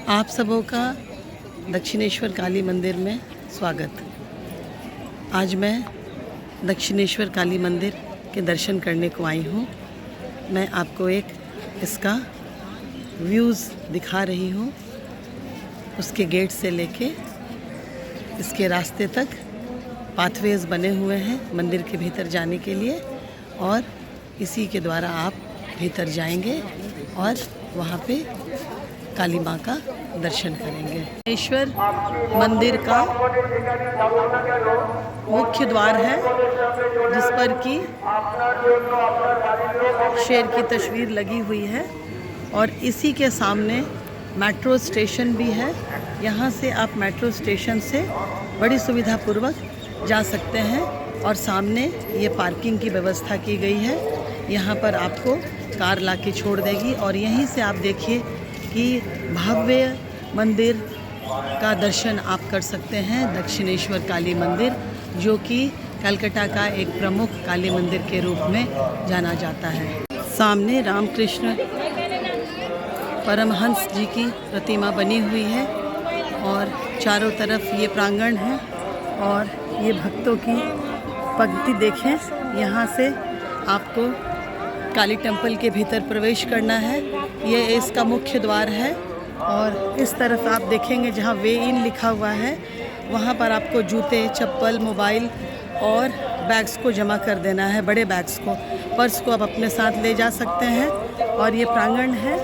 आप सबों का दक्षिणेश्वर काली मंदिर में स्वागत। आज मैं दक्षिणेश्वर काली मंदिर के दर्शन करने को आई हूँ। मैं आपको एक इसका व्यूज़ दिखा रही हूँ। उसके गेट से लेके इसके रास्ते तक पाथवेज़ बने हुए हैं मंदिर के भीतर जाने के लिए, और इसी के द्वारा आप भीतर जाएंगे और वहाँ पे काली माँ का दर्शन करेंगे। दक्षिणेश्वर मंदिर का मुख्य द्वार है, जिस पर कि शेर की तस्वीर लगी हुई है, और इसी के सामने मेट्रो स्टेशन भी है। यहाँ से आप मेट्रो स्टेशन से बड़ी सुविधापूर्वक जा सकते हैं, और सामने ये पार्किंग की व्यवस्था की गई है। यहाँ पर आपको कार लाके छोड़ देगी, और यहीं से आप देखिए कि भव्य मंदिर का दर्शन आप कर सकते हैं। दक्षिणेश्वर काली मंदिर, जो कि कलकत्ता का एक प्रमुख काली मंदिर के रूप में जाना जाता है। सामने रामकृष्ण परमहंस जी की प्रतिमा बनी हुई है, और चारों तरफ ये प्रांगण है, और ये भक्तों की पंक्ति देखें। यहाँ से आपको काली टेम्पल के भीतर प्रवेश करना है। ये इसका मुख्य द्वार है, और इस तरफ आप देखेंगे जहाँ वे इन लिखा हुआ है, वहाँ पर आपको जूते, चप्पल, मोबाइल और बैग्स को जमा कर देना है। बड़े बैग्स को, पर्स को आप अपने साथ ले जा सकते हैं। और ये प्रांगण है,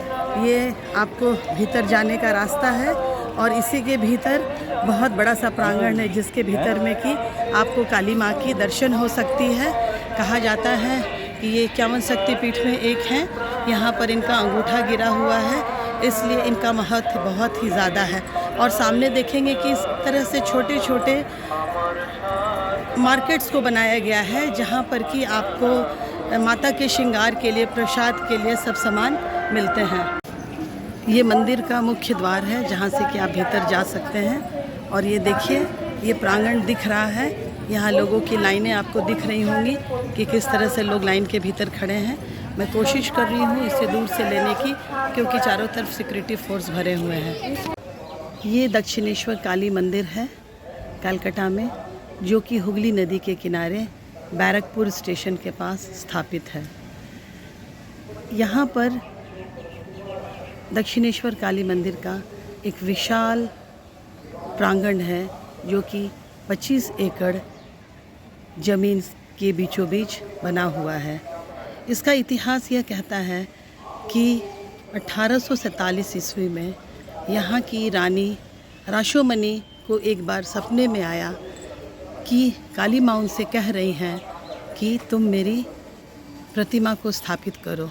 ये आपको भीतर जाने का रास्ता है, और इसी के भीतर बहुत बड़ा सा प्रांगण है, जिसके भीतर में कि आपको काली माँ की दर्शन हो सकती है। कहा जाता है कि ये 51 शक्तिपीठ में एक हैं। यहाँ पर इनका अंगूठा गिरा हुआ है, इसलिए इनका महत्व बहुत ही ज़्यादा है। और सामने देखेंगे कि इस तरह से छोटे छोटे मार्केट्स को बनाया गया है, जहाँ पर कि आपको माता के श्रृंगार के लिए, प्रसाद के लिए सब सामान मिलते हैं। ये मंदिर का मुख्य द्वार है, जहाँ से कि आप भीतर जा सकते हैं। और ये देखिए, ये प्रांगण दिख रहा है। यहाँ लोगों की लाइनें आपको दिख रही होंगी कि किस तरह से लोग लाइन के भीतर खड़े हैं। मैं कोशिश कर रही हूँ इसे दूर से लेने की, क्योंकि चारों तरफ सिक्योरिटी फोर्स भरे हुए हैं। ये दक्षिणेश्वर काली मंदिर है कलकत्ता में, जो कि हुगली नदी के किनारे बैरकपुर स्टेशन के पास स्थापित है। यहाँ पर दक्षिणेश्वर काली मंदिर का एक विशाल प्रांगण है, जो कि 25 एकड़ ज़मीन के बीचों बीच बना हुआ है। इसका इतिहास यह कहता है कि 1847 ईस्वी में यहाँ की रानी रासोमणि को एक बार सपने में आया कि काली माँ उनसे कह रही हैं कि तुम मेरी प्रतिमा को स्थापित करो,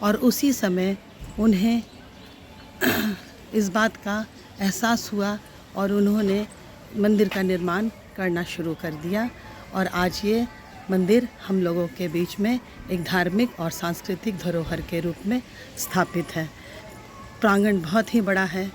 और उसी समय उन्हें इस बात का एहसास हुआ, और उन्होंने मंदिर का निर्माण करना शुरू कर दिया। और आज ये मंदिर हम लोगों के बीच में एक धार्मिक और सांस्कृतिक धरोहर के रूप में स्थापित है। प्रांगण बहुत ही बड़ा है,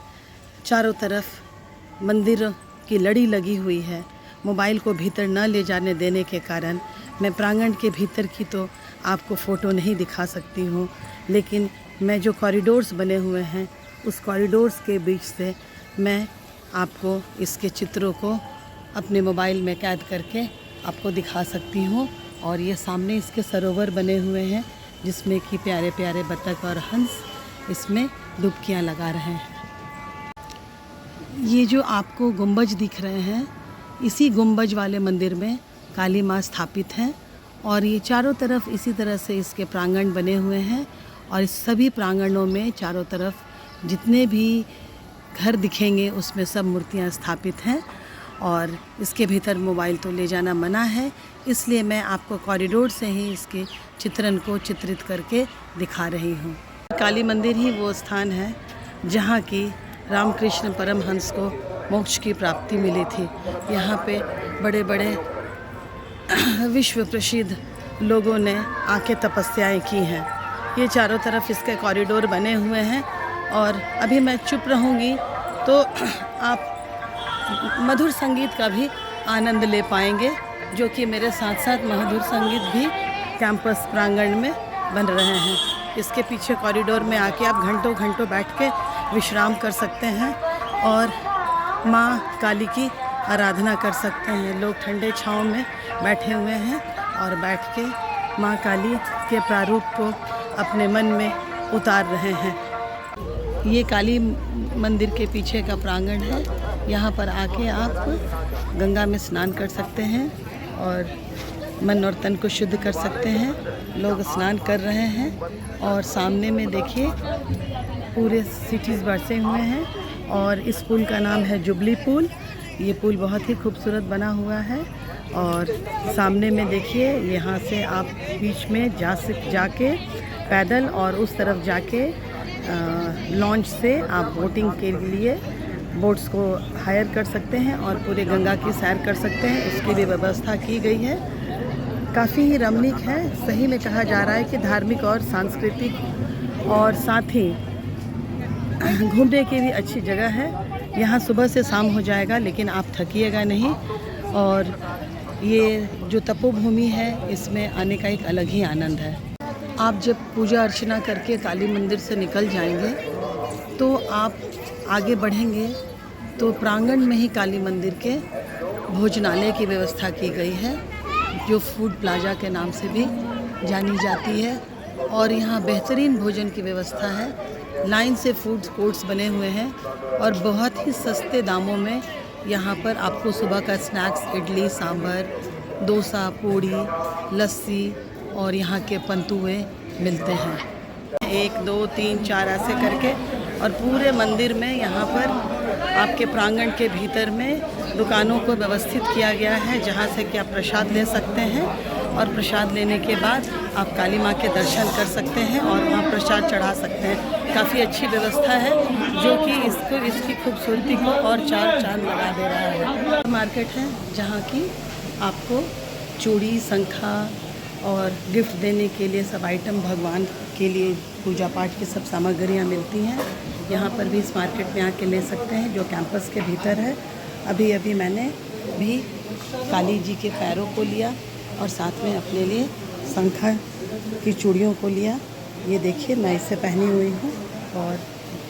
चारों तरफ मंदिर की लड़ी लगी हुई है। मोबाइल को भीतर न ले जाने देने के कारण मैं प्रांगण के भीतर की तो आपको फ़ोटो नहीं दिखा सकती हूँ, लेकिन मैं जो कॉरिडोर्स बने हुए हैं, उस कॉरिडोर्स के बीच से मैं आपको इसके चित्रों को अपने मोबाइल में कैद करके आपको दिखा सकती हूँ। और ये सामने इसके सरोवर बने हुए हैं, जिसमें कि प्यारे प्यारे बतख और हंस इसमें डुबकियाँ लगा रहे हैं। ये जो आपको गुंबज दिख रहे हैं, इसी गुंबज वाले मंदिर में काली माँ स्थापित हैं, और ये चारों तरफ इसी तरह से इसके प्रांगण बने हुए हैं। और इस सभी प्रांगणों में चारों तरफ जितने भी घर दिखेंगे, उसमें सब मूर्तियाँ स्थापित हैं। और इसके भीतर मोबाइल तो ले जाना मना है, इसलिए मैं आपको कॉरिडोर से ही इसके चित्रण को चित्रित करके दिखा रही हूँ। काली मंदिर ही वो स्थान है जहाँ की रामकृष्ण परमहंस को मोक्ष की प्राप्ति मिली थी। यहाँ पे बड़े बड़े विश्व प्रसिद्ध लोगों ने आके तपस्याएं की हैं। ये चारों तरफ इसके कॉरिडोर बने हुए हैं, और अभी मैं चुप रहूँगी तो आप मधुर संगीत का भी आनंद ले पाएंगे, जो कि मेरे साथ साथ मधुर संगीत भी कैंपस प्रांगण में बन रहे हैं। इसके पीछे कॉरिडोर में आके आप घंटों घंटों बैठ के विश्राम कर सकते हैं और माँ काली की आराधना कर सकते हैं। लोग ठंडे छाँव में बैठे हुए हैं और बैठ के माँ काली के प्रारूप को अपने मन में उतार रहे हैं। ये काली मंदिर के पीछे का प्रांगण है। यहाँ पर आके आप गंगा में स्नान कर सकते हैं और मन और तन को शुद्ध कर सकते हैं। लोग स्नान कर रहे हैं और सामने में देखिए पूरे सिटीज़ बरसे हुए हैं और इस पुल का नाम है जुबली पुल। ये पुल बहुत ही खूबसूरत बना हुआ है और सामने में देखिए यहाँ से आप बीच में जाके पैदल और उस तरफ जाके लॉन्च से आप बोटिंग के लिए बोट्स को हायर कर सकते हैं और पूरे गंगा की सैर कर सकते हैं। उसकी भी व्यवस्था की गई है। काफ़ी ही रमणीक है। सही में कहा जा रहा है कि धार्मिक और सांस्कृतिक और साथ ही घूमने की भी अच्छी जगह है। यहाँ सुबह से शाम हो जाएगा लेकिन आप थकिएगा नहीं। और ये जो तपोभूमि है इसमें आने का एक अलग ही आनंद है। आप जब पूजा अर्चना करके काली मंदिर से निकल जाएंगे तो आप आगे बढ़ेंगे तो प्रांगण में ही काली मंदिर के भोजनालय की व्यवस्था की गई है, जो फूड प्लाजा के नाम से भी जानी जाती है। और यहाँ बेहतरीन भोजन की व्यवस्था है। लाइन से फूड कोर्ट्स बने हुए हैं और बहुत ही सस्ते दामों में यहाँ पर आपको सुबह का स्नैक्स इडली सांभर डोसा पूड़ी लस्सी और यहाँ के पंतुए मिलते हैं। 1 2 3 4 ऐसे करके और पूरे मंदिर में यहाँ पर आपके प्रांगण के भीतर में दुकानों को व्यवस्थित किया गया है, जहाँ से कि आप प्रसाद ले सकते हैं और प्रसाद लेने के बाद आप काली माँ के दर्शन कर सकते हैं और वहाँ प्रसाद चढ़ा सकते हैं। काफ़ी अच्छी व्यवस्था है जो कि इसकी खूबसूरती को और चार चांद लगा दे रहा है। मार्केट है जहाँ की आपको चूड़ी शंखा और गिफ्ट देने के लिए सब आइटम, भगवान के लिए पूजा पाठ की सब सामग्रियाँ मिलती हैं। यहाँ पर भी इस मार्केट में आके ले सकते हैं जो कैंपस के भीतर है। अभी मैंने भी काली जी के पैरों को लिया और साथ में अपने लिए शंखा की चूड़ियों को लिया। ये देखिए मैं इसे पहनी हुई हूँ और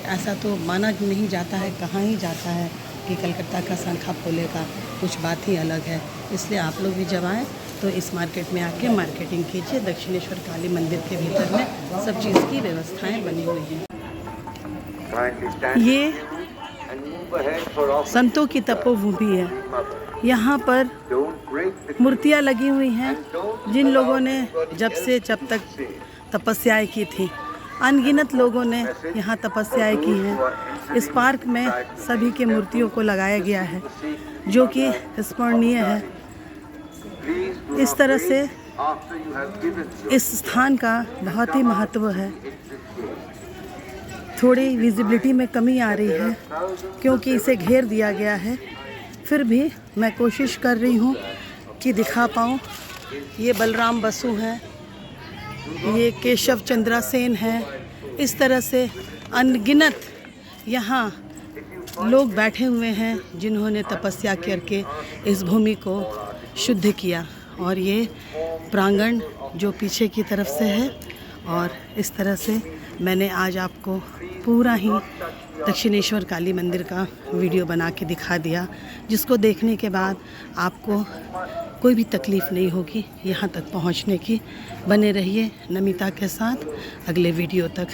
ऐसा तो माना नहीं जाता है, कहाँ ही जाता है कि कलकत्ता का शंखा फूले का कुछ बात ही अलग है। इसलिए आप लोग भी जब आएँ तो इस मार्केट में आके मार्केटिंग कीजिए। दक्षिणेश्वर काली मंदिर के भीतर में सब चीज़ की व्यवस्थाएं बनी हुई हैं। ये संतों की तपोभूमि है। यहाँ पर मूर्तियाँ लगी हुई हैं जिन लोगों ने जब तक तपस्याएं की थी। अनगिनत लोगों ने यहाँ तपस्याएं की हैं। इस पार्क में सभी के मूर्तियों को लगाया गया है जो कि स्मरणीय है। इस तरह से इस स्थान का बहुत ही महत्व है। थोड़ी विजिबिलिटी में कमी आ रही है क्योंकि इसे घेर दिया गया है, फिर भी मैं कोशिश कर रही हूँ कि दिखा पाऊँ। ये बलराम बसु हैं, ये केशव चंद्रा सेन हैं। इस तरह से अनगिनत यहाँ लोग बैठे हुए हैं जिन्होंने तपस्या करके इस भूमि को शुद्ध किया। और ये प्रांगण जो पीछे की तरफ से है और इस तरह से मैंने आज आपको पूरा ही दक्षिणेश्वर काली मंदिर का वीडियो बना के दिखा दिया, जिसको देखने के बाद आपको कोई भी तकलीफ़ नहीं होगी यहाँ तक पहुँचने की। बने रहिए नमिता के साथ अगले वीडियो तक।